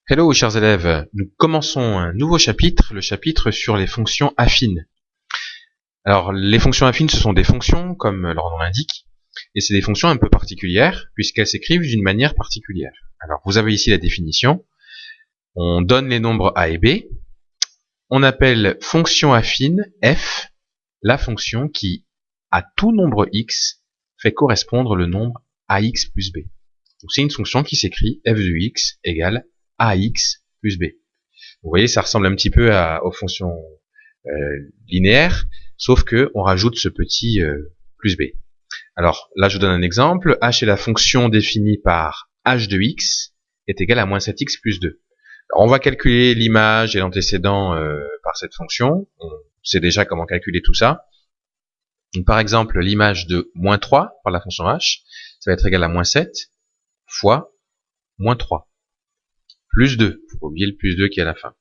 Hello chers élèves, nous commençons un nouveau chapitre, le chapitre sur les fonctions affines. Alors les fonctions affines ce sont des fonctions comme leur nom l'indique, et c'est des fonctions un peu particulières puisqu'elles s'écrivent d'une manière particulière. Alors vous avez ici la définition, on donne les nombres a et b, on appelle fonction affine f la fonction qui à tout nombre x fait correspondre le nombre ax plus b. Donc c'est une fonction qui s'écrit f de x égale ax plus b. Vous voyez, ça ressemble un petit peu aux fonctions linéaires, sauf que on rajoute ce petit plus b. Alors là, je vous donne un exemple. H est la fonction définie par h de x est égal à moins 7x plus 2. Alors, on va calculer l'image et l'antécédent par cette fonction. On sait déjà comment calculer tout ça. Donc, par exemple, l'image de moins 3 par la fonction h, ça va être égal à moins 7 fois moins 3. Plus 2, faut pas oublier le plus 2 qui est à la fin.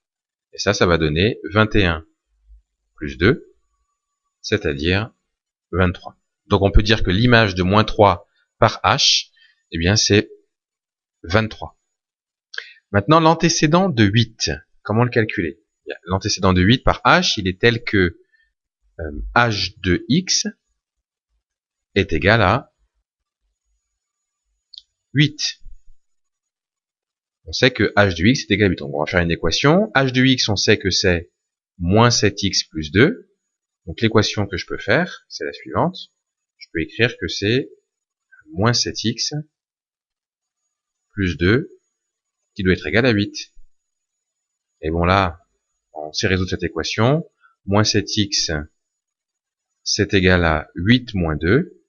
Et ça va donner 21 plus 2, c'est-à-dire 23. Donc on peut dire que l'image de moins 3 par h, eh bien c'est 23. Maintenant l'antécédent de 8, comment le calculer? L'antécédent de 8 par h, il est tel que h de x est égal à 8. On sait que h de x est égal à 8. Donc on va faire une équation. H de x, on sait que c'est moins 7x plus 2. Donc l'équation que je peux faire, c'est la suivante. Je peux écrire que c'est moins 7x plus 2 qui doit être égal à 8. Et bon là, on sait résoudre cette équation. Moins 7x, c'est égal à 8 moins 2,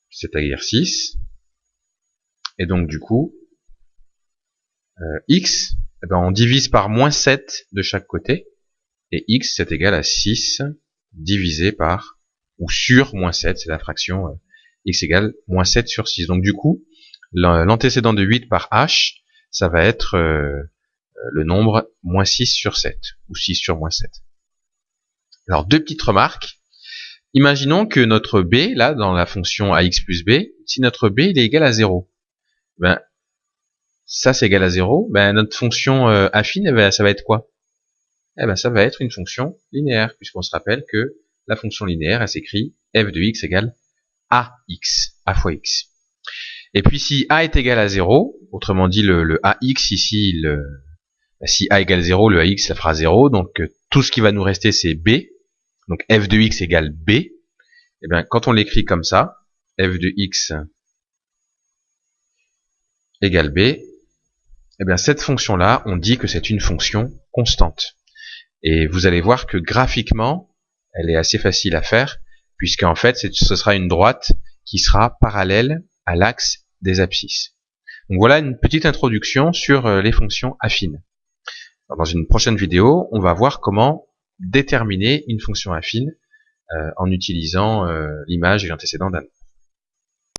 c'est-à-dire 6. Et donc du coup, x, eh ben, on divise par moins 7 de chaque côté. Et x, c'est égal à 6 divisé par, ou sur moins 7, c'est la fraction x égale moins 7 sur 6. Donc du coup, l'antécédent de 8 par h, ça va être le nombre moins 6 sur 7, ou 6 sur moins 7. Alors deux petites remarques. Imaginons que notre b, là, dans la fonction ax plus b, si notre b il est égal à 0, ben, ça c'est égal à 0, ben notre fonction affine, ben, ça va être quoi? Eh ben ça va être une fonction linéaire, puisqu'on se rappelle que la fonction linéaire, elle s'écrit f de x égale ax, a fois x. Et puis si a est égal à 0, autrement dit le ax ici, si a égale 0, le ax ça fera 0, donc tout ce qui va nous rester c'est b, donc f de x égale b. Et bien quand on l'écrit comme ça, f de x égale b, et bien cette fonction là, on dit que c'est une fonction constante. Et vous allez voir que graphiquement, elle est assez facile à faire, puisqu'en fait, ce sera une droite qui sera parallèle à l'axe des abscisses. Donc voilà une petite introduction sur les fonctions affines. Alors dans une prochaine vidéo, on va voir comment déterminer une fonction affine en utilisant l'image et l'antécédent d'un nom.